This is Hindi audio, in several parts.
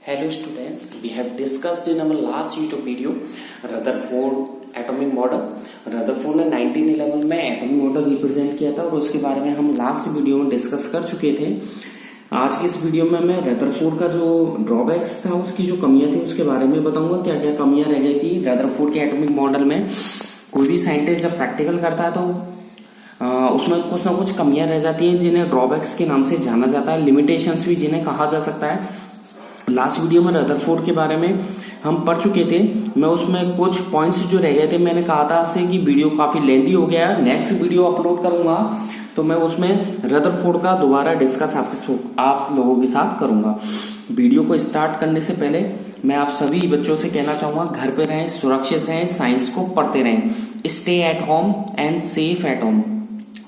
Hello students, we have discussed in our last YouTube video Rutherford atomic model. Rutherford ने 1911 में एटॉमिक मॉडल रिप्रेजेंट किया था और उसके बारे में हम लास्ट वीडियो में डिस्कस कर चुके थे। आज के इस वीडियो में मैं रदरफोर्ड का जो ड्रॉबैक्स था, उसकी जो कमियां थी उसके बारे में बताऊंगा। क्या क्या कमियां रह गई थी रदरफोर्ड के एटॉमिक मॉडल में। कोई भी साइंटिस्ट जब प्रैक्टिकल करता है तो उसमें कुछ ना कुछ कमियां रह जाती हैं जिन्हें ड्रॉबैक्स के नाम से जाना जाता है, लिमिटेशंस भी जिन्हें कहा जा सकता है। लास्ट वीडियो में रदरफोर्ड के बारे में हम पढ़ चुके थे। मैं उसमें कुछ पॉइंट्स जो रह गए थे, मैंने कहा था से कि वीडियो काफी लेंथी हो गया है, नेक्स्ट वीडियो अपलोड करूंगा तो मैं उसमें रदरफोर्ड का दोबारा डिस्कस आप लोगों के साथ करूंगा। वीडियो को स्टार्ट करने से पहले मैं आप सभी बच्चों से कहना चाहूंगा, घर पे रहें, सुरक्षित रहें, साइंस को पढ़ते रहें, stay at home and safe at home.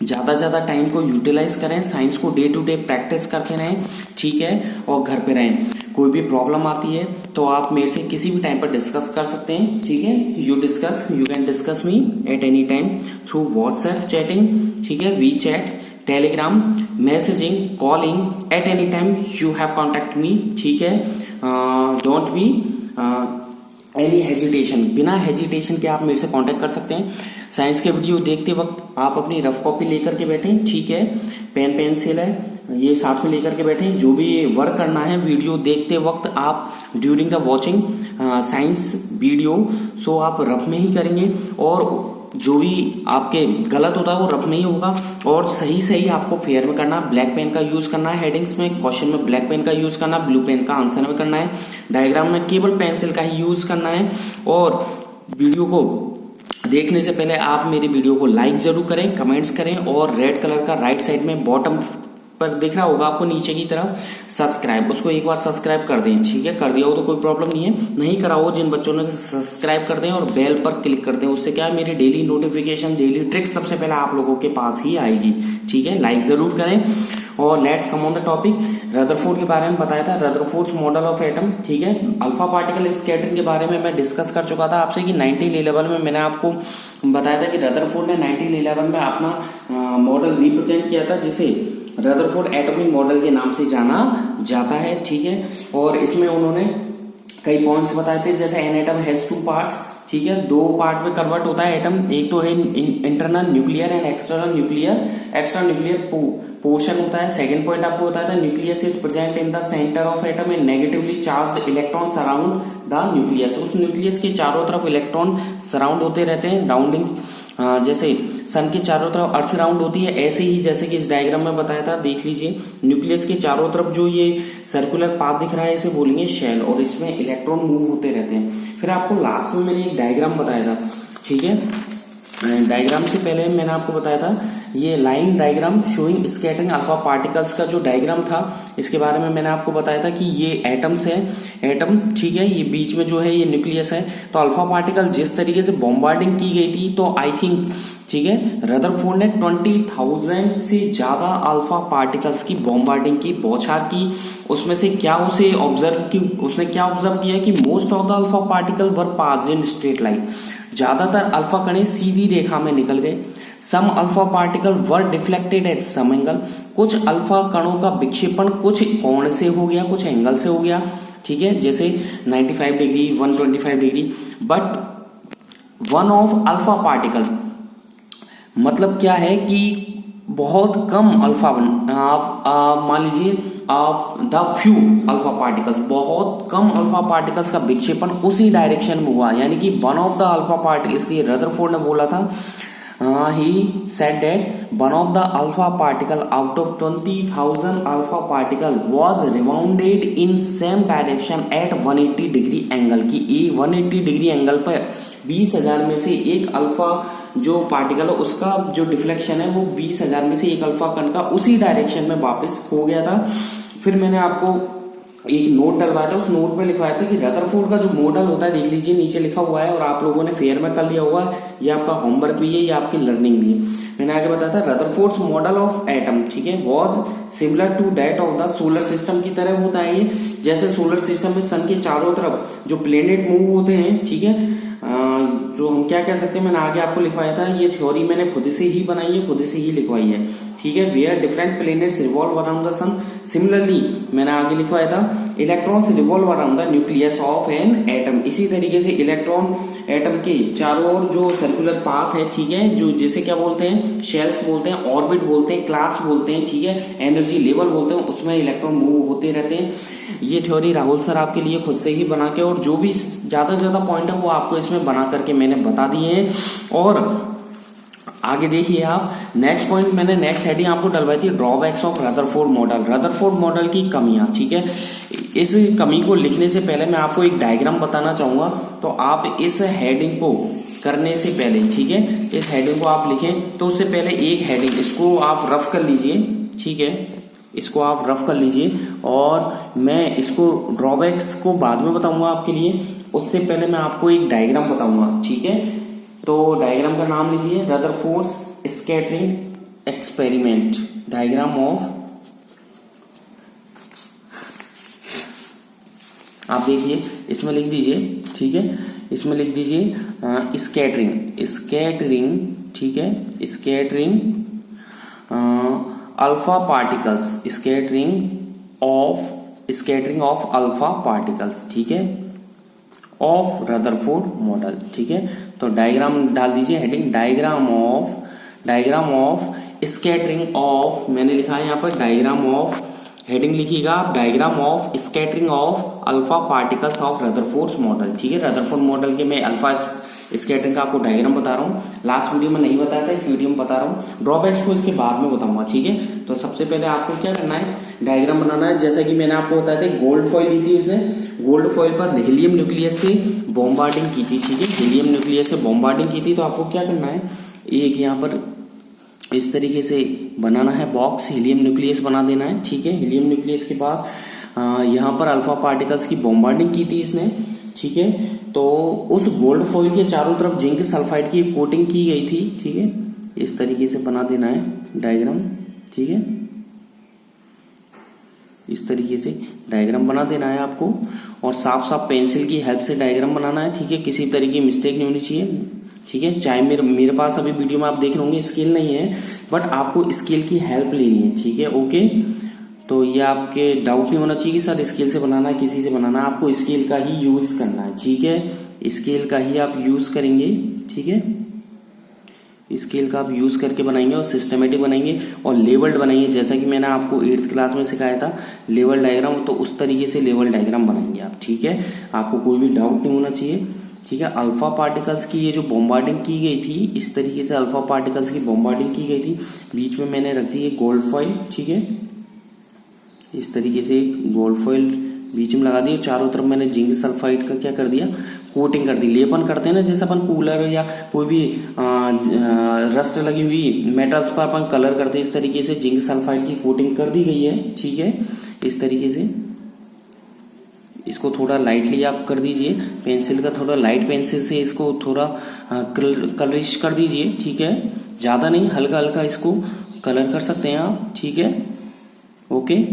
ज्यादा से ज्यादा टाइम को यूटिलाइज करें, साइंस को डे टू डे प्रैक्टिस करते रहें, ठीक है, और घर पे रहें। कोई भी प्रॉब्लम आती है तो आप मेरे से किसी भी टाइम पर डिस्कस कर सकते हैं, ठीक है। You can discuss me at any time through WhatsApp chatting, ठीक है, WeChat, Telegram, messaging, calling, at any time you have contact me, ठीक है। डोंट बी एनी हेजिटेशन, बिना हेजिटेशन के आप मेरे से कांटेक्ट कर सकते हैं। साइंस के वीडियो देखते वक्त आप अपनी रफ कॉपी लेकर के बैठे, ठीक है, पेन पेंसिल है ये साथ में लेकर के बैठे। जो भी वर्क करना है वीडियो देखते वक्त आप during the watching science video so आप रफ में ही करेंगे, और जो भी आपके गलत होता है वो रफ में ही होगा, और सही आपको फेयर में करना। ब्लैक पेन का यूज करना है हेडिंग्स में, क्वेश्चन में ब्लैक पेन का यूज करना, ब्लू पेन का आंसर में करना है, डायग्राम में केवल पेंसिल का ही यूज करना है। और वीडियो को देखने से पहले आप मेरी वीडियो को लाइक जरूर करें, कमेंट्स करें, और रेड कलर का राइट साइड में बॉटम पर दिख रहा होगा आपको नीचे की तरफ सब्सक्राइब, उसको एक बार सब्सक्राइब कर दें, ठीक है। कर दिया हो तो कोई प्रॉब्लम नहीं है, नहीं करा हो जिन बच्चों ने सब्सक्राइब कर दें और बेल पर क्लिक कर दें। उससे क्या है, मेरी डेली नोटिफिकेशन, डेली ट्रिक्स सबसे पहले आप लोगों के पास ही आएगी, ठीक है। लाइक जरूर करें और let's come on the topic. Rutherford के बारे में बताया था, रदरफोर्ड्स मॉडल ऑफ एटम, ठीक है। अल्फा पार्टिकल स्कैटरिंग के बारे में मैं डिस्कस कर चुका था आपसे कि 1911 में मैंने आपको बताया था कि रदरफोर्ड ने 1911 में अपना मॉडल रिप्रेजेंट किया था, जिसे रदरफोर्ड एटॉमिक मॉडल के नाम से जाना जाता है, ठीक है। और इसमें उन्होंने कई पॉइंट्स बताए थे, जैसे an atom has two parts, ठीक है, दो पार्ट में कन्वर्ट होता है एटम। एक तो है internal nuclear and external nuclear. External nuclear portion होता है। सेकंड पॉइंट आपको बताया था, nucleus is present in the centre of atom and negatively charge electron surround the nucleus. उस न्यूक्लियस के चारों तरफ इलेक्ट्रॉन सराउंड होते रहते हैं, राउंडिंग, जैसे सन के चारों तरफ अर्थ राउंड होती है, ऐसे ही जैसे कि इस डायग्राम में बताया था, देख लीजिए। न्यूक्लियस के चारों तरफ जो ये सर्कुलर पाथ दिख रहा है इसे बोलेंगे शेल, और इसमें इलेक्ट्रॉन मूव होते रहते हैं। फिर आपको लास्ट में मैंने एक डायग्राम बताया था, ठीक है। डायग्राम से पहले मैंने आपको बताया था ये line diagram showing scattering alpha particles का जो डायग्राम था, इसके बारे में मैंने आपको बताया था कि ये एटम्स है, एटम, ठीक है, ये बीच में जो है ये न्यूक्लियस है। तो अल्फा पार्टिकल जिस तरीके से बॉम्बार्डिंग की गई थी, तो आई थिंक, ठीक है, रदरफोर्ड ने 20,000 से ज्यादा अल्फा पार्टिकल्स की बॉम्बार्डिंग की, बौछार की। उसमें से क्या उसने क्या ऑब्जर्व किया कि most of the alpha particle were passed in straight line. ज्यादातर अल्फा कण सीधी रेखा में निकल गए। Some alpha particle were deflected at some angle. कुछ अल्फा कणों का विक्षेपण कुछ कोण से हो गया, कुछ एंगल से हो गया, ठीक है, जैसे 95 degree, 125 degree. But one of alpha particle, मतलब क्या है कि बहुत कम अल्फा, आप मान लीजिए द फ्यू अल्फा पार्टिकल्स, बहुत कम अल्फा पार्टिकल्स का विक्षेपण उसी डायरेक्शन में हुआ, यानी कि one of the alpha particle. इसलिए रदरफोर्ड ने बोला था, he said that one of the alpha particle out of 20,000 alpha particle was rebounded in same direction at 180 degree angle की। 180 डिग्री एंगल पर 20,000 में से एक अल्फा जो पार्टिकल है उसका जो डिफ्लेक्शन है वो 20,000 में से एक अल्फा कण का उसी डायरेक्शन में वापस हो गया था। फिर मैंने आपको एक नोट डलवाया था, उस नोट में लिखवाया था कि रदरफोर्ड का जो मॉडल होता है, देख लीजिए नीचे लिखा हुआ है, और आप लोगों ने फेयर में कर लिया होगा, ये आपका होमवर्क भी है, ये आपकी लर्निंग भी है। मैंने आगे बताया था रदरफोर्ड्स मॉडल ऑफ एटम, ठीक है, was similar to that of the solar system की तरह होता है ये। जैसे सोलर सिस्टम में सन के चारों तरफ जो प्लेनेट मूव होते हैं, ठीक है, जो हम क्या कह सकते हैं, मैंने आगे आपको लिखवाया था। ये थ्योरी मैंने खुद से ही बनाई है, खुद से ही लिखवाई है, ठीक है, where different planets revolve around the sun. Similarly मैंने आगे लिखवाया था electrons revolve around the nucleus of an atom. इसी तरीके से इलेक्ट्रॉन एटम के चारों ओर जो सर्कुलर पाथ है, ठीक है, जो जिसे क्या बोलते हैं, शेल्स बोलते हैं, ऑर्बिट बोलते हैं, क्लास बोलते हैं, ठीक है, एनर्जी लेवल बोलते हैं, उसमें इलेक्ट्रॉन मूव होते रहते हैं। ये थ्योरी राहुल सर आपके लिए खुद से ही बना के, और जो भी ज्यादा ज्यादा पॉइंट है वो आपको इसमें बना करके मैंने बता दिए हैं। और आगे देखिए आप, नेक्स्ट पॉइंट मैंने नेक्स्ट हेडिंग आपको डलवाई थी, drawbacks of Rutherford model. Rutherford model की कमियां, ठीक है। इस कमी को लिखने से पहले मैं आपको एक डायग्राम बताना चाहूंगा, तो आप इस हेडिंग को करने से पहले, ठीक है, इस हेडिंग को आप लिखें तो उससे पहले एक हेडिंग इसको आप रफ कर लीजिए, ठीक है, इसको आप रफ कर लीजिए, और मैं इसको ड्रॉबैक्स को बाद में बताऊंगा आपके लिए, उससे पहले मैं आपको एक डायग्राम बताऊंगा, ठीक है। तो डायग्राम का नाम लिखिए, Rutherford's scattering experiment, diagram of, आप देखिए इसमें लिख दीजिए, ठीक है, इसमें लिख दीजिए स्कैटरिंग, ठीक है, scattering alpha particles, scattering of alpha particles, ठीक है, ऑफ रदरफोर्ड मॉडल, ठीक है। तो डायग्राम डाल दीजिए heading, diagram of scattering of, मैंने लिखा है यहाँ पर डायग्राम ऑफ, हेडिंग लिखिएगा आप, diagram of scattering of alpha particles of Rutherford model, ठीक है। रदरफोर्ड मॉडल के मैं अल्फा स्कैटरिंग का आपको डायग्राम बता रहा हूँ, लास्ट वीडियो में नहीं बताया था, इस वीडियो में बता रहा हूँ। ड्रॉबैक्स को इसके बाद में बताऊंगा, ठीक है। तो सबसे पहले आपको क्या करना है, डायग्राम बनाना है। जैसा कि मैंने आपको बताया था, गोल्ड फॉइल ली थी उसने, गोल्ड फॉइल पर हीलियम न्यूक्लियस से बॉम्बार्डिंग की थी, ठीक है, हीलियम न्यूक्लियस से बॉम्बार्डिंग की थी। तो आपको क्या करना है, एक यहाँ पर इस तरीके से बनाना है बॉक्स, हीलियम न्यूक्लियस बना देना है, ठीक है। हीलियम न्यूक्लियस के बाद यहाँ पर अल्फा पार्टिकल्स की बॉम्बार्डिंग की थी इसने, ठीक है। तो उस गोल्ड फॉइल के चारों तरफ जिंक सल्फाइड की कोटिंग की गई थी, ठीक है। इस तरीके से बना देना है डायग्राम, ठीक है, इस तरीके से डायग्राम बना देना है आपको, और साफ साफ पेंसिल की हेल्प से डायग्राम बनाना है, ठीक है। किसी तरह की मिस्टेक नहीं होनी चाहिए, ठीक है। चाहे मेरे पास अभी वीडियो में आप देख रहे होंगे स्केल नहीं है, बट आपको स्केल की हेल्प लेनी है, ठीक है, ओके। तो ये आपके डाउट नहीं होना चाहिए कि सर स्केल से बनाना है, किसी से बनाना है, आपको स्केल का ही यूज करना है, ठीक है। स्केल का ही आप यूज करेंगे, ठीक है, स्केल का आप यूज करके बनाएंगे और सिस्टमेटिक बनाएंगे और लेवल्ड बनाएंगे, जैसा कि मैंने आपको 8th क्लास में सिखाया था लेवल डायग्राम, तो उस तरीके से लेवल डायग्राम बनाएंगे आप, ठीक है। आपको कोई भी डाउट नहीं होना चाहिए, ठीक है। अल्फा पार्टिकल्स की ये जो बॉम्बार्डिंग की गई थी, इस तरीके से अल्फा पार्टिकल्स की बॉम्बार्डिंग की गई थी, बीच में मैंने रख दी है गोल्ड फॉइल, ठीक है, इस तरीके से गोल्ड फॉइल बीच में लगा दी, चारों तरफ मैंने जिंक सल्फाइड का क्या कर दिया, कोटिंग कर दी, लेपन करते हैं ना, जैसे अपन कूलर या कोई भी रस्ट लगी हुई मेटल्स पर अपन कलर करते हैं, इस तरीके से जिंक सल्फाइड की कोटिंग कर दी गई है, ठीक है। इस तरीके से इसको थोड़ा लाइटली आप कर दीजिए, पेंसिल का थोड़ा लाइट पेंसिल से इसको थोड़ा कलरिश कर दीजिए, ठीक है, ज्यादा नहीं, हल्का हल्का इसको कलर कर सकते हैं आप, ठीक है, ओके।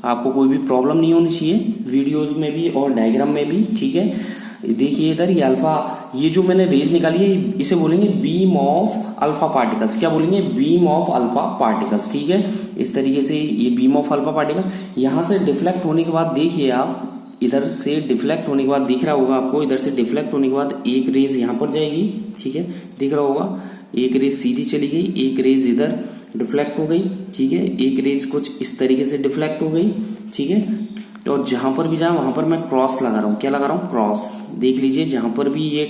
आपको कोई भी प्रॉब्लम नहीं होनी चाहिए वीडियोज में भी और डायग्राम में भी, ठीक है। देखिए इधर ये अल्फा, ये जो मैंने रेज निकाली है इसे बोलेंगे बीम ऑफ अल्फा पार्टिकल्स, क्या बोलेंगे, बीम ऑफ अल्फा पार्टिकल्स, ठीक है। इस तरीके से ये बीम ऑफ अल्फा पार्टिकल यहां से डिफ्लेक्ट होने के बाद, देखिए आप इधर से डिफ्लेक्ट होने के बाद दिख रहा होगा आपको, इधर से डिफ्लेक्ट होने के बाद एक रेज यहां पर जाएगी, ठीक है, दिख रहा होगा, एक रेज सीधी चली गई, एक रेज इधर डिफ्लेक्ट हो गई, ठीक है, एक रेज कुछ इस तरीके से डिफ्लेक्ट हो गई, ठीक है। और जहां पर भी जाए वहां पर मैं क्रॉस लगा रहा हूं, क्या लगा रहा हूं, क्रॉस, देख लीजिए, जहां पर भी ये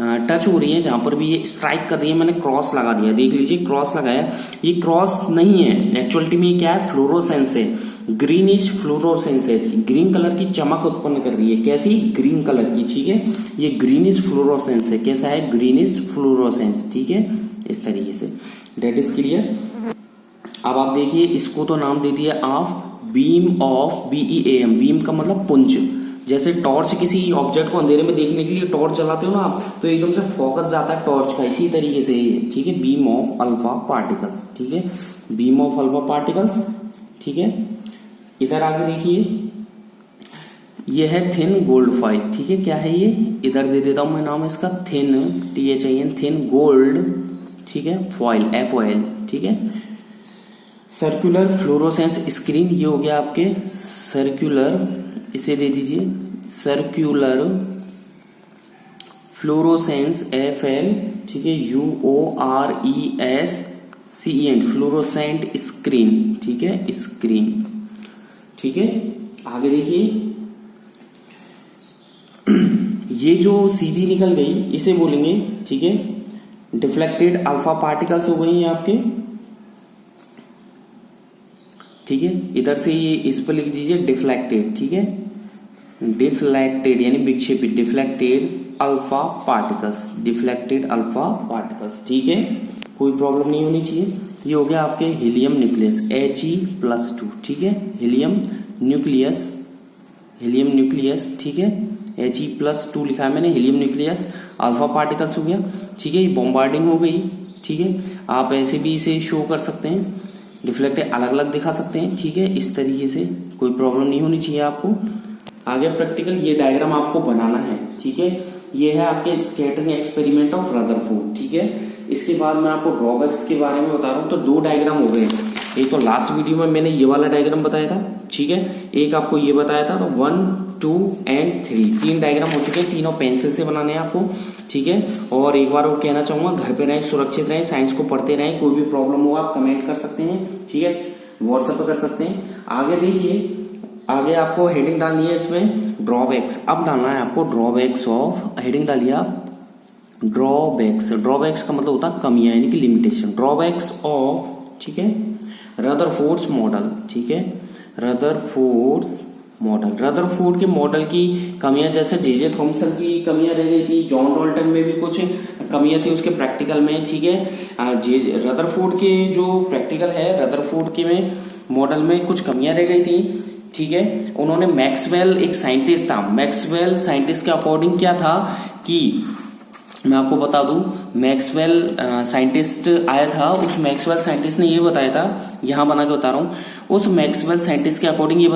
टच हो रही है, जहां पर भी ये स्ट्राइक कर रही है, मैंने क्रॉस लगा दिया, देख लीजिए क्रॉस लगाया। ये क्रॉस नहीं है, एक्चुअलिटी में क्या है, फ्लोरोसेंस है, ग्रीनिश फ्लोरोसेंस है, ग्रीन कलर की चमक उत्पन्न कर रही है, कैसी, ग्रीन कलर की, ठीक है। ये ग्रीनिश फ्लोरोसेंस है, कैसा है, ग्रीनिश फ्लोरोसेंस, ठीक है, इस तरीके से, डेट इज क्लियर। अब आप देखिए इसको तो नाम दे दिया आप बीम ऑफ, BEAM, बीम का मतलब पुंज, जैसे टॉर्च किसी ऑब्जेक्ट को अंधेरे में देखने के लिए टॉर्च जलाते हो ना आप, तो एकदम से फोकस जाता है टॉर्च का, इसी तरीके से ये, ठीक है, बीम ऑफ अल्फा पार्टिकल्स, ठीक है, बीम ऑफ अल्फा पार्टिकल्स, ठीक है। इधर आगे देखिए, ये है थिन गोल्ड फॉइल, ठीक है, क्या है ये, इधर दे देता हूं मैं नाम इसका, थिन, THIN, थिन गोल्ड, ठीक है, फॉइल, FOIL, ठीक है। सर्कुलर फ्लोरोसेंस स्क्रीन, ये हो गया आपके सर्कुलर, इसे दे दीजिए सर्कुलर फ्लोरोसेंस FL, ठीक है, UORESCENT, फ्लोरोसेंट स्क्रीन, ठीक है, स्क्रीन, ठीक है। आगे देखिए, ये जो सीधी निकल गई इसे बोलेंगे, ठीक है, डिफ्लेक्टेड अल्फा पार्टिकल्स हो गई हैं आपके, ठीक है। इधर से ये इस पर लिख दीजिए डिफ्लेक्टेड, ठीक है, डिफ्लेक्टेड यानी विक्षेपित, deflected alpha particles, deflected alpha particles, ठीक है, कोई प्रॉब्लम नहीं होनी चाहिए। ये हो गया आपके हीलियम न्यूक्लियस He+2, ठीक है, हीलियम न्यूक्लियस, ठीक है, He+2 लिखा है मैंने, हीलियम न्यूक्लियस अल्फा पार्टिकल्स हो गया, ठीक है। ये बॉम्बार्डिंग हो गई, ठीक है, आप ऐसे भी इसे शो कर सकते हैं, डिफ्लेक्टेड अलग अलग दिखा सकते हैं, ठीक है, इस तरीके से, कोई प्रॉब्लम नहीं होनी चाहिए आपको। आगे प्रैक्टिकल, ये डायग्राम आपको बनाना है, ठीक है। ये है आपके स्कैटरिंग एक्सपेरिमेंट ऑफ रदरफोर्ड, ठीक है। इसके बाद मैं आपको ड्रॉबैक्स के बारे में बता रहा हूँ। तो 2 डायग्राम हो गए, एक तो लास्ट वीडियो में मैंने ये वाला डायग्राम बताया था, ठीक है, एक आपको ये बताया था। तो 1, 2 एंड 3 डायग्राम हो चुके हैं, तीनों पेंसिल से बनाने हैं आपको, ठीक है। और एक बार और कहना चाहूंगा, घर पे रहें, सुरक्षित रहें, साइंस को पढ़ते रहें, कोई भी प्रॉब्लम हो आप कमेंट कर सकते हैं, ठीक है, व्हाट्सएप पर कर सकते हैं। आगे देखिए, आगे आपको हेडिंग डालनी है इसमें ड्रॉबैक्स, अब डालना है आपको ड्रॉबैक्स ऑफ, हेडिंग डालिए आप ड्रॉबैक्स, ड्रॉबैक्स का मतलब होता है कमियां यानी कि लिमिटेशन, ड्रॉबैक्स ऑफ, ठीक है, रदरफोर्ड्स मॉडल, ठीक है, रदरफोर्ड्स मॉडल, रदरफोर्ड के मॉडल की कमियां, जैसे जे थॉमसन की कमियां रह गई थी, जॉन डॉल्टन में भी कुछ कमियां थी उसके प्रैक्टिकल में, ठीक है। रदरफोर्ड के जो प्रैक्टिकल है, रदरफोर्ड के में मॉडल में कुछ कमियां रह गई थी, ठीक है। उन्होंने मैक्सवेल, एक साइंटिस्ट था, मैक्सवेल साइंटिस्ट के अकॉर्डिंग क्या था कि, मैं आपको बता दूं, मैक्सवेल साइंटिस्ट आया था, उस मैक्सवेल साइंटिस्ट ने ये बताया था, यहां बना के बता रहा हूं, उस मैक्सवेल साइंटिस्ट के अकॉर्डिंग ये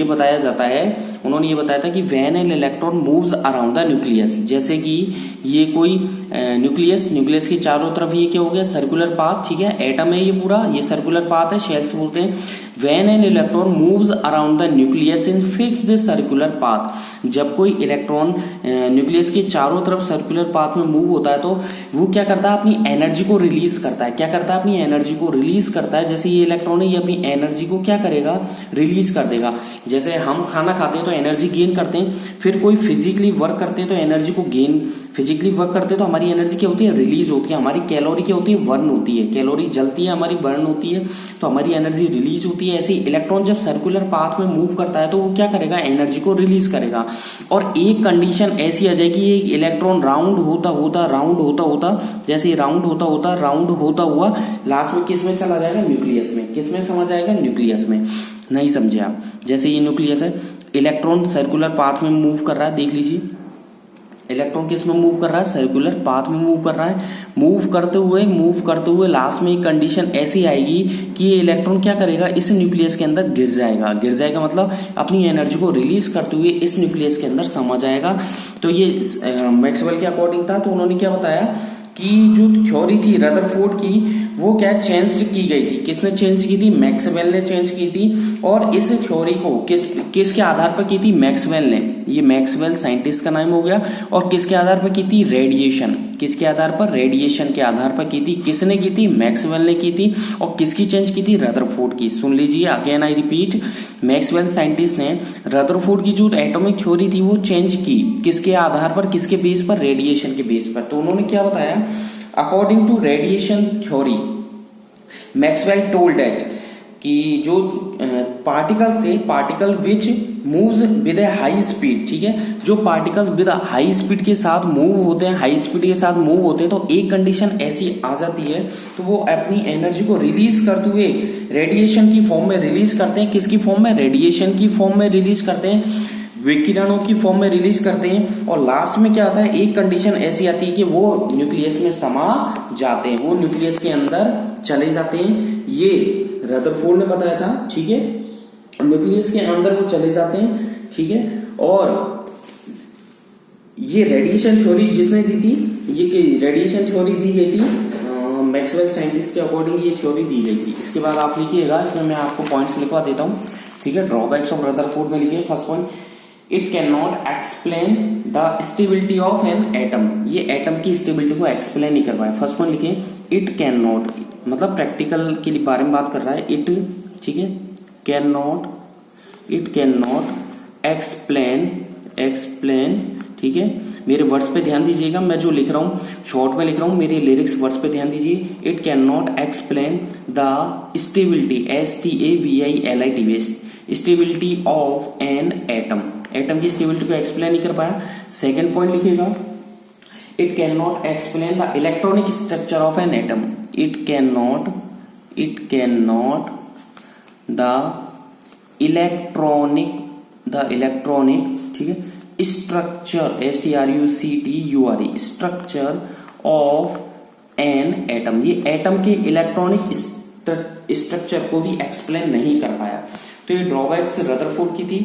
बताया जाता है, उन्होंने ये बताया था कि when an electron moves around the nucleus, जैसे कि ये कोई न्यूक्लियस के चारों तरफ ये क्या हो गया, सर्कुलर पाथ, ठीक है, एटम है ये पूरा, ये सर्कुलर पाथ है, शेल्स बोलते हैं। When an electron moves around the nucleus in fixed circular path, जब कोई इलेक्ट्रॉन न्यूक्लियस के चारों तरफ सर्कुलर पाथ में मूव होता है तो वो क्या करता है, अपनी एनर्जी को रिलीज करता है, क्या करता है, अपनी एनर्जी को रिलीज करता है। जैसे ये इलेक्ट्रॉन है, ये अपनी एनर्जी को क्या करेगा, रिलीज कर देगा। जैसे हम खाना खाते हैं तो एनर्जी गेन करते हैं, फिर कोई फिजिकली वर्क करते हैं तो एनर्जी को गेन, फिजिकली वर्क करते हैं तो हमारी एनर्जी क्या होती है, रिलीज होती है, हमारी कैलोरी क्या होती है, बर्न होती है, कैलोरी जलती है हमारी, बर्न होती है, तो हमारी एनर्जी रिलीज होती है। ऐसे इलेक्ट्रॉन जब सर्कुलर पाथ में मूव करता है तो वो क्या करेगा, एनर्जी को रिलीज करेगा। और एक कंडीशन ऐसी आ जाएगी, एक इलेक्ट्रॉन राउंड होता जैसे राउंड होता हुआ लास्ट में किस में चला जाएगा, न्यूक्लियस में, किस में समा जाएगा, न्यूक्लियस में। नहीं समझे आप, जैसे ये न्यूक्लियस है, इलेक्ट्रॉन सर्कुलर पाथ में मूव कर रहा है, देख लीजिए इलेक्ट्रॉन किस में मूव कर रहा है, सर्कुलर पाथ में मूव कर रहा है। मूव करते हुए लास्ट में एक कंडीशन ऐसी आएगी कि ये इलेक्ट्रॉन क्या करेगा, इस न्यूक्लियस के अंदर गिर जाएगा मतलब अपनी एनर्जी को रिलीज करते हुए इस न्यूक्लियस के अंदर समा जाएगा। तो ये मैक्सवेल के अकॉर्डिंग था। तो उन्होंने क्या बताया कि जो थ्योरी थी रदरफोर्ड की वो क्या चेंज की गई थी, किसने चेंज की थी, मैक्सवेल ने चेंज की थी। और इस थ्योरी को किसके आधार पर की थी, मैक्सवेल ने, ये मैक्सवेल साइंटिस्ट का नाम हो गया। और किसके आधार पर की थी, रेडिएशन, किसके आधार पर, रेडिएशन के आधार पर की थी। किसने की थी, मैक्सवेल ने की थी। और किसकी चेंज की थी, रदरफोर्ड की। सुन लीजिए again I repeat, Maxwell scientist ने रदरफोर्ड की जो एटॉमिक थ्योरी थी वो चेंज की, किसके आधार पर, किसके बेस पर, रेडिएशन के बेस पर। तो उन्होंने क्या बताया, according to radiation theory Maxwell told that कि जो पार्टिकल्स थे, particle which moves with a high speed, ठीक है, जो पार्टिकल्स विद हाई स्पीड के साथ मूव होते हैं, हाई स्पीड के साथ मूव होते हैं, तो एक कंडीशन ऐसी आ जाती है तो वो अपनी एनर्जी को रिलीज करते हुए रेडिएशन की फॉर्म में रिलीज करते हैं। किसकी फॉर्म में, रेडिएशन की फॉर्म में रिलीज करते हैं, विकिरणों की फॉर्म में रिलीज करते हैं। और लास्ट में क्या आता है, एक कंडीशन ऐसी आती है कि वो न्यूक्लियस में समा जाते हैं, वो न्यूक्लियस के अंदर चले जाते हैं। ये रदरफोर्ड ने बताया था, ठीक है, न्यूक्लियस के अंदर वो चले जाते हैं, ठीक है। और ये रेडिएशन थ्योरी जिसने दी थी, ये रेडिएशन थ्योरी दी गई थी मैक्सवेल साइंटिस्ट के अकॉर्डिंग ये थ्योरी दी गई थी। इसके बाद आप लिखिएगा, इसमें मैं आपको पॉइंट्स लिखवा देता हूँ, ठीक है। ड्रॉबैक्स ऑफ रदरफोर्ड में लिखिए first point, it can not explain the stability of an atom. ये एटम की स्टेबिलिटी को एक्सप्लेन नहीं कर पाया। फर्स्ट पॉइंट लिखिए, इट कैन नॉट, मतलब प्रैक्टिकल के बारे में बात कर रहा है। इट, ठीक है, can not, it can not explain, ठीक है। मेरे वर्ड्स पे ध्यान दीजिएगा, मैं जो लिख रहा हूँ शॉर्ट में लिख रहा हूँ, मेरे लिरिक्स वर्ड्स पे ध्यान दीजिए। It can not explain the stability, STABILITY, stability of an atom. Atom की स्टेबिलिटी को एक्सप्लेन नहीं कर पाया। सेकेंड पॉइंट लिखिएगा, it can not explain the electronic structure of an atom. It can not the electronic, ठीक है, structure, STRUCTURE, structure of an atom. ये एटम के इलेक्ट्रॉनिक स्ट्रक्चर को भी एक्सप्लेन नहीं कर पाया। तो ये ड्रॉबैक्स रदरफोर्ड की थी।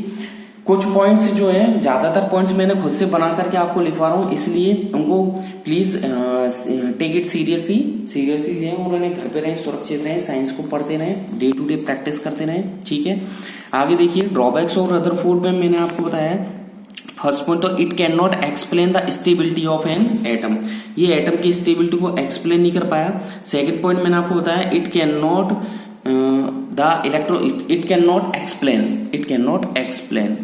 कुछ पॉइंट्स जो है, ज्यादातर पॉइंट्स मैंने खुद से बना करके आपको लिखवा रहा हूँ, इसलिए उनको प्लीज टेक इट सीरियसली लें और उन्हें घर पे रहें, सुरक्षित रहें, साइंस को पढ़ते रहें, डे टू डे प्रैक्टिस करते रहें, ठीक है। आगे देखिए, ड्रॉबैक्स ऑफ रदरफोर्ड में मैंने आपको बताया फर्स्ट पॉइंट, तो it can not explain the stability of an atom. ये एटम की स्टेबिलिटी को एक्सप्लेन नहीं कर पाया। सेकंड पॉइंट मैंने आपको बताया, it can not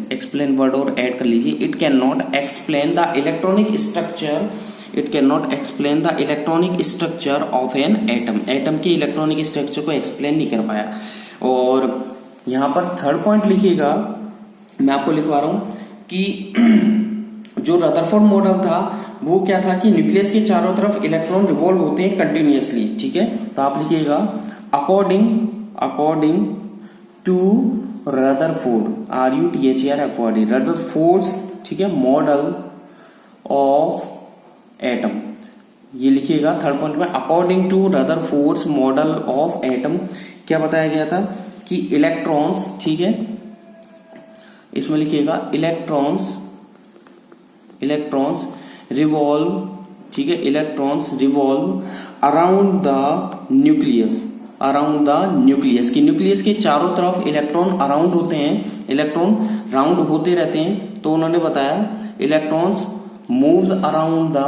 explain word और ऐड कर लीजिए, it can not explain the electronic structure, it can not explain the electronic structure of an atom. Atom के इलेक्ट्रॉनिक स्ट्रक्चर को एक्सप्लेन नहीं कर पाया। और यहां पर थर्ड पॉइंट लिखिएगा, मैं आपको लिखवा रहा हूं कि जो रदरफोर्ड मॉडल था वो क्या था कि न्यूक्लियस के चारों तरफ इलेक्ट्रॉन रिवॉल्व होते हैं कंटिन्यूअसली, ठीक है। तो आप लिखिएगा, according to Rutherford, RUTHERFORD, Rutherford's, ठीक है, मॉडल ऑफ एटम। ये लिखिएगा थर्ड पॉइंट में, according to Rutherford's model of atom. क्या बताया गया था कि इलेक्ट्रॉन्स, ठीक है, इसमें लिखिएगा इलेक्ट्रॉन्स रिवॉल्व, ठीक है, electrons revolve around the nucleus, कि न्यूक्लियस के चारों तरफ इलेक्ट्रॉन अराउंड होते हैं, इलेक्ट्रॉन राउंड होते रहते हैं। तो उन्होंने बताया electrons moves around the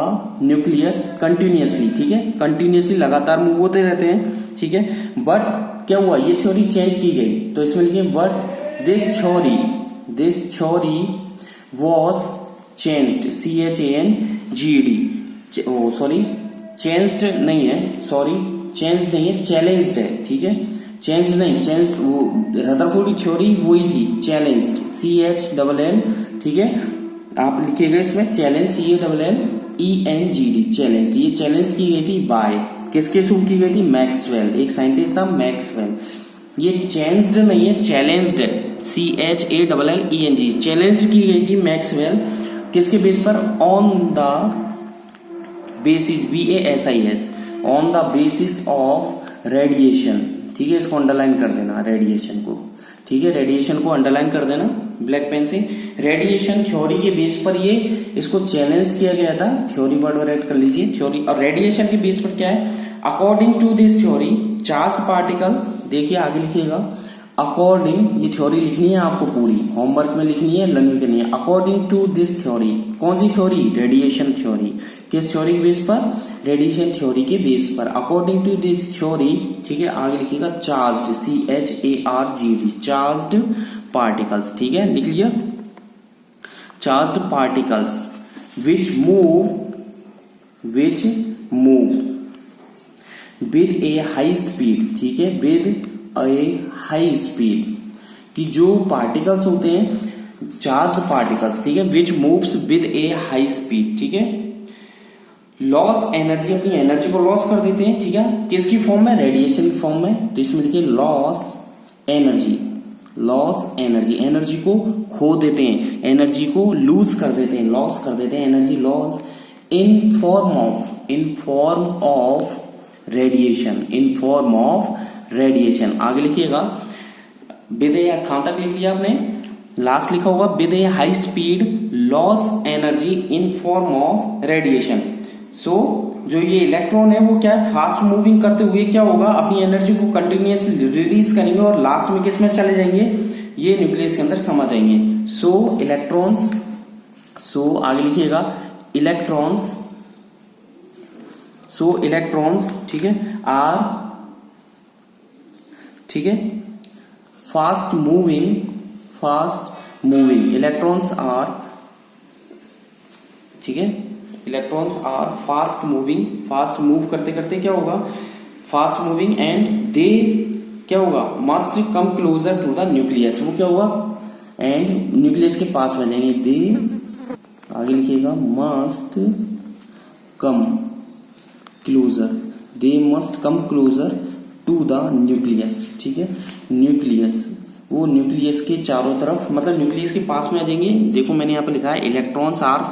nucleus continuously, ठीक है, कंटिन्यूअसली लगातार मूव होते रहते हैं, ठीक है। बट क्या हुआ, ये थ्योरी चेंज की गई। तो इसमें लिखिए, but this theory was changed, CHANGED, changed नहीं है, चैलेंज्ड है, ठीक है। चेंज्ड नहीं, चेंज्ड, वो रदरफोर्ड की थ्योरी वही थी, चैलेंज्ड, CHLL, ठीक है। आप लिखिएगा इसमें चैलेंज, CHALLENGD, चैलेंज्ड। ये चैलेंज की गई थी बाय, किसके थ्रू की गई थी, मैक्सवेल, एक साइंटिस्ट था मैक्सवेल। ये चेंज्ड नहीं है, चैलेंज्ड है, CHALLENG, चैलेंज की गई थी मैक्सवेल, किसके बेस पर, on the basis, BASIS, on the basis of radiation, ठीक है। इसको अंडरलाइन कर देना, रेडिएशन को, ठीक है, रेडिएशन को अंडरलाइन कर देना ब्लैक पेन से। रेडिएशन थ्योरी के बेस पर ये इसको चैलेंज किया गया था, थ्योरी वर्ड और ऐड कर लीजिए, थ्योरी। और रेडिएशन के बेस पर क्या है, according to this theory charge particle, देखिए आगे लिखिएगा, अकॉर्डिंग, ये थ्योरी लिखनी है आपको पूरी, होमवर्क में लिखनी है, लर्निंग करनी है। अकॉर्डिंग टू दिस थ्योरी, कौन सी थ्योरी, रेडिएशन थ्योरी। किस थ्योरी के बेस पर, रेडिएशन थ्योरी के बेस पर। अकॉर्डिंग टू दिस थ्योरी, ठीक है, आगे लिखिएगा चार्ज्ड, CHARGD, चार्ज्ड पार्टिकल्स, ठीक है, लिख लिया, charged particles which move with a high speed, ठीक है, विद ए हाई स्पीड, कि जो पार्टिकल्स होते हैं चार्ज पार्टिकल्स, ठीक है, विच moves with a high speed, ठीक है, लॉस एनर्जी, अपनी एनर्जी को लॉस कर देते हैं, ठीक है, किसकी फॉर्म में, रेडिएशन की फॉर्म में। तो इसमें लिखिए लॉस एनर्जी, एनर्जी को खो देते हैं, एनर्जी को लूज कर देते हैं, लॉस कर देते हैं, energy loss in form of radiation, आगे लिखिएगा विद ए, कहां तक लिख लिया आपने, लास्ट लिखा होगा, with a high speed loss energy in form of radiation. So जो ये इलेक्ट्रॉन है वो क्या है, फास्ट मूविंग करते हुए क्या होगा, अपनी एनर्जी को कंटिन्यूअसली रिलीज करेंगे और लास्ट में किस में चले जाएंगे, ये न्यूक्लियस के अंदर समा जाएंगे। सो इलेक्ट्रॉन्स, सो आगे लिखिएगा इलेक्ट्रॉन्स, सो इलेक्ट्रॉन्स ठीक है आर, ठीक है, फास्ट मूविंग इलेक्ट्रॉन्स आर, ठीक है, इलेक्ट्रॉन्स आर फास्ट मूव करते करते क्या होगा, फास्ट मूविंग एंड दे क्या होगा, must come closer to the nucleus, वो क्या होगा, एंड न्यूक्लियस के पास में जाएंगे, दे आगे लिखिएगा must come closer, they must come closer to the nucleus, ठीक है, न्यूक्लियस वो न्यूक्लियस के चारों तरफ मतलब न्यूक्लियस के पास में आ जाएंगे। देखो मैंने यहाँ पे लिखा है इलेक्ट्रॉन्स आर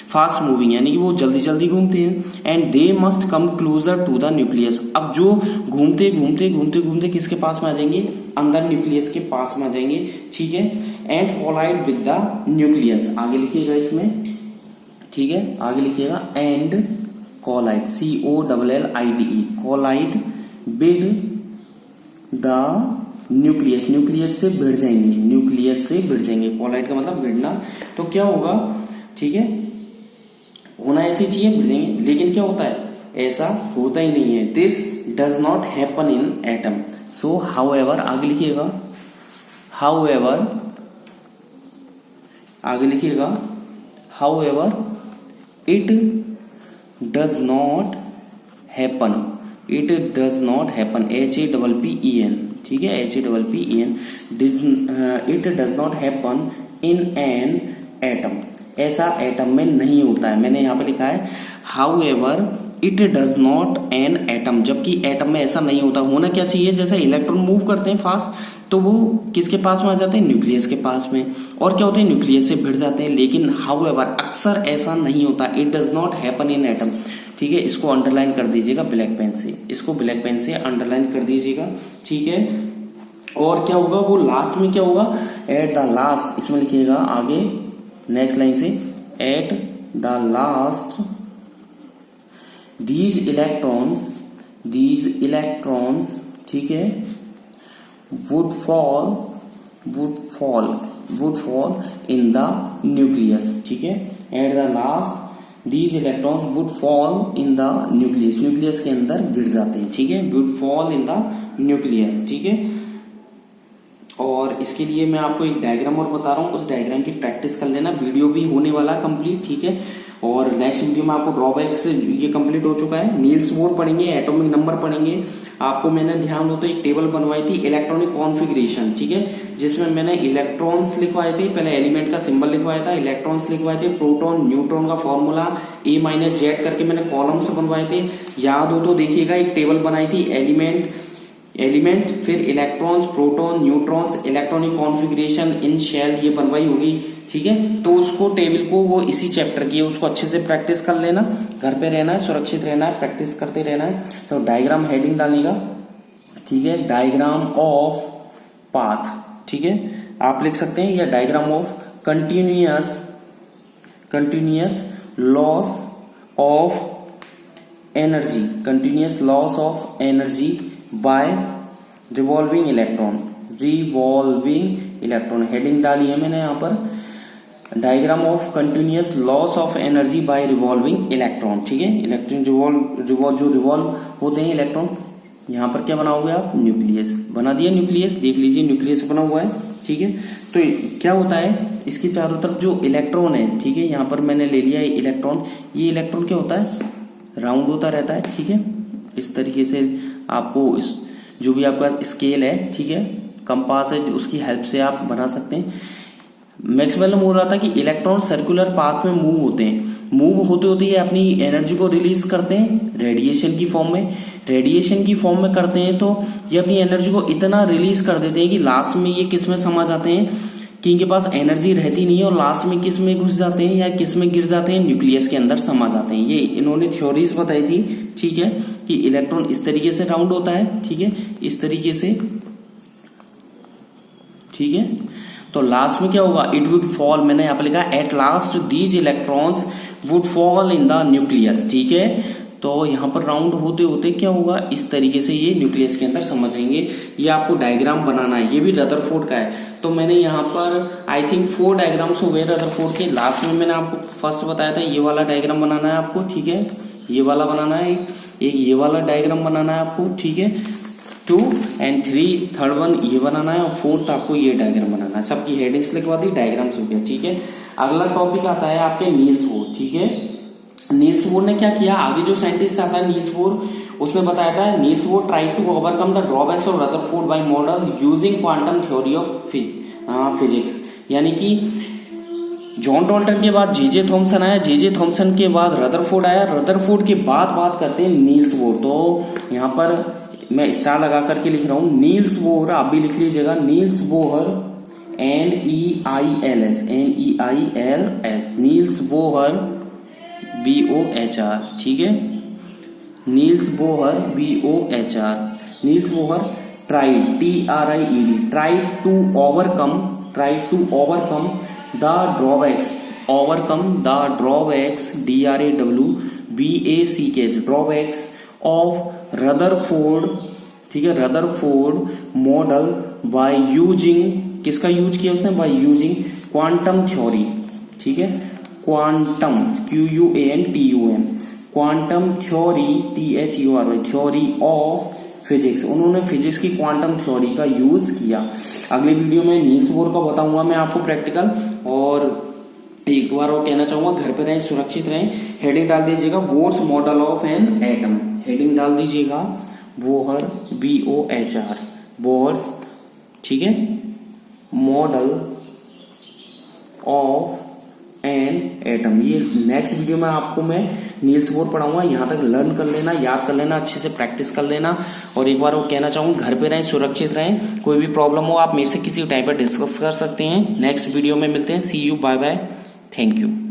फास्ट मूविंग यानी कि वो जल्दी जल्दी घूमते हैं, and they must come closer to the nucleus, अब जो घूमते घूमते घूमते घूमते किसके पास में आ जाएंगे, अंदर न्यूक्लियस के पास में आ जाएंगे, ठीक है, and collide with the nucleus, आगे लिखिएगा इसमें, ठीक है, आगे लिखिएगा and collide COLLIDE collide with the nucleus से भिड़ जाएंगे, कोलाइड का मतलब भिड़ना, तो क्या होगा, ठीक है, होना ऐसी चाहिए भिड़ जाएंगे, लेकिन क्या होता है, ऐसा होता ही नहीं है, this does not happen in atom, so however आगे लिखिएगा, हाउएवर आगे लिखिएगा, however it does not happen HAPPEN, ठीक है, HAPPEN, it does not happen in an atom, ऐसा एटम में नहीं होता है, मैंने यहाँ पे लिखा है however it does not an atom, जबकि एटम में ऐसा नहीं होता, होना क्या चाहिए, जैसे इलेक्ट्रॉन मूव करते हैं फास्ट तो वो किसके पास में आ जाते हैं, न्यूक्लियस के पास में, और क्या होते हैं, न्यूक्लियस से भिड़ जाते हैं, लेकिन हाउएवर अक्सर ऐसा नहीं होता, it does not happen in atom, ठीक है, इसको अंडरलाइन कर दीजिएगा ब्लैक पेन से, इसको ब्लैक पेन से अंडरलाइन कर दीजिएगा, ठीक है, और क्या होगा, वो लास्ट में क्या होगा, एट द लास्ट, इसमें लिखिएगा आगे नेक्स्ट लाइन से, at the last these electrons, ठीक है, would fall in the nucleus, ठीक है, at the last these electrons would fall in the nucleus के अंदर गिर जाते हैं, ठीक है, would fall in the nucleus, ठीक है, और इसके लिए मैं आपको एक डायग्राम और बता रहा हूँ, उस डायग्राम की प्रैक्टिस कर लेना, वीडियो भी होने वाला है कंप्लीट, ठीक है, और नेक्स्ट वीडियो में आपको ड्रॉबैक्स ये कंप्लीट हो चुका है, नील्स बोर पढ़ेंगे, एटॉमिक नंबर पढ़ेंगे, आपको मैंने ध्यान दो तो एक टेबल बनवाई थी इलेक्ट्रॉनिक कॉन्फ़िगरेशन, ठीक है, जिसमें मैंने इलेक्ट्रॉन्स लिखवाए थे, पहले एलिमेंट का सिंबल लिखवाया था, इलेक्ट्रॉन्स लिखवाए थे, प्रोटॉन न्यूट्रॉन का फॉर्मूला A-Z करके मैंने कॉलम्स बनवाए थे, याद हो तो देखिएगा, एक टेबल बनाई थी एलिमेंट फिर electrons, proton, neutrons, electronic configuration in shell, ये बनवाई होगी, ठीक है, तो उसको टेबल को वो इसी चैप्टर की है, उसको अच्छे से प्रैक्टिस कर लेना, घर पे रहना है, सुरक्षित रहना है, प्रैक्टिस करते रहना है, तो डायग्राम हेडिंग डालेगा, ठीक है, डायग्राम ऑफ पाथ, ठीक है, आप लिख सकते हैं, या diagram of continuous loss of energy by revolving electron, heading डाली है मैंने यहाँ पर, diagram of continuous loss of energy by revolving electron, ठीक है, इलेक्ट्रॉन जो रिवॉल्व होते हैं इलेक्ट्रॉन, यहाँ पर क्या बनाओगे आप, न्यूक्लियस बना दिया, न्यूक्लियस देख लीजिए, न्यूक्लियस बना हुआ है, ठीक है, तो क्या होता है, इसके चारों तरफ जो इलेक्ट्रॉन है, ठीक है, यहाँ पर मैंने ले लिया इलेक्ट्रॉन, ये इलेक्ट्रॉन क्या होता है, राउंड होता रहता है, ठीक है, इस तरीके से आपको इस जो भी आपका स्केल है, ठीक है, कंपास है, उसकी हेल्प से आप बना सकते हैं। मैक्सवेल ने बोल रहा था कि इलेक्ट्रॉन सर्कुलर पाथ में मूव होते हैं, मूव होते होते ये अपनी एनर्जी को रिलीज करते हैं रेडिएशन की फॉर्म में करते हैं, तो ये अपनी एनर्जी को इतना रिलीज कर देते हैं कि लास्ट में ये किस में समा जाते हैं, कि इनके पास एनर्जी रहती नहीं है, और लास्ट में किस में घुस जाते हैं या किस में गिर जाते हैं, न्यूक्लियस के अंदर समा जाते हैं। ये इन्होंने थ्योरीज बताई थी, ठीक है, कि इलेक्ट्रॉन इस तरीके से राउंड होता है, ठीक है, इस तरीके से, ठीक है, तो लास्ट में क्या होगा, इट वुड फॉल, मैंने यहाँ पे लिखा at last these electrons would fall in the nucleus, ठीक है। तो यहाँ पर राउंड होते होते क्या होगा, इस तरीके से ये न्यूक्लियस के अंदर समझेंगे। ये आपको डायग्राम बनाना है, ये भी रदरफोर्ड का है। तो मैंने यहाँ पर आई थिंक 4 डायग्राम्स हो गए रदरफोर्ड के। लास्ट में मैंने आपको फर्स्ट बताया था ये वाला डायग्राम बनाना है आपको, ठीक है, ये वाला बनाना है, एक ये वाला डायग्राम बनाना है आपको, ठीक है, 2 and 3, थर्ड वन ये बनाना है और 4th आपको ये डायग्राम बनाना है। सबकी हेडिंग्स लिखवा दी, डायग्राम्स हो गया, ठीक है। अगला टॉपिक आता है आपके नील्स बोर, ठीक है। नील्स बोर ने क्या किया, आगे जो साइंटिस्ट आता है नील्स बोर, उसने बताया था Niels Bohr try to overcome the drawbacks of Rutherford by model using quantum theory of physics. यानी कि जॉन डॉल्टन के बाद जे थॉमसन आया, जे थॉमसन के बाद रदरफोर्ड आया, रदरफोर्ड के बाद बात करते हैं नील्स बोर। तो यहाँ पर मैं स्टार लगा करके लिख रहा हूं नील्स बोर, आप भी लिख लीजिएगा Niels Bohr, NEILS, Niels Bohr BOHR, ठीक है, Niels Bohr BOHR, Niels Bohr tried TRIED, tried to overcome the drawbacks, DRAWBACKS, drawbacks of Rutherford, ठीक है, रदरफोर्ड मॉडल बाय यूजिंग, किसका यूज किया उसने, बाय यूजिंग क्वांटम थ्योरी, ठीक है, quantum QUANTUM, quantum theory THEORY, theory of physics. उन्होंने फिजिक्स की क्वांटम थ्योरी का यूज किया। अगले वीडियो में नील्स बोर का बताऊंगा मैं आपको प्रैक्टिकल। और एक बार और कहना चाहूंगा, घर पे रहें, सुरक्षित रहें। हेडिंग डाल दीजिएगा Bohr's model of an atom, heading डाल दीजिएगा बोहर BOHR, बोहर्स, ठीक है, मॉडल ऑफ एन एटम। ये नेक्स्ट वीडियो में आपको मैं नील्स बोर पढ़ाऊंगा। यहां तक लर्न कर लेना, याद कर लेना, अच्छे से प्रैक्टिस कर लेना। और एक बार वो कहना चाहूंगा, घर पे रहें, सुरक्षित रहें। कोई भी प्रॉब्लम हो आप मेरे से किसी टाइप पर डिस्कस कर सकते हैं। नेक्स्ट वीडियो में मिलते हैं। See you, bye bye, thank you.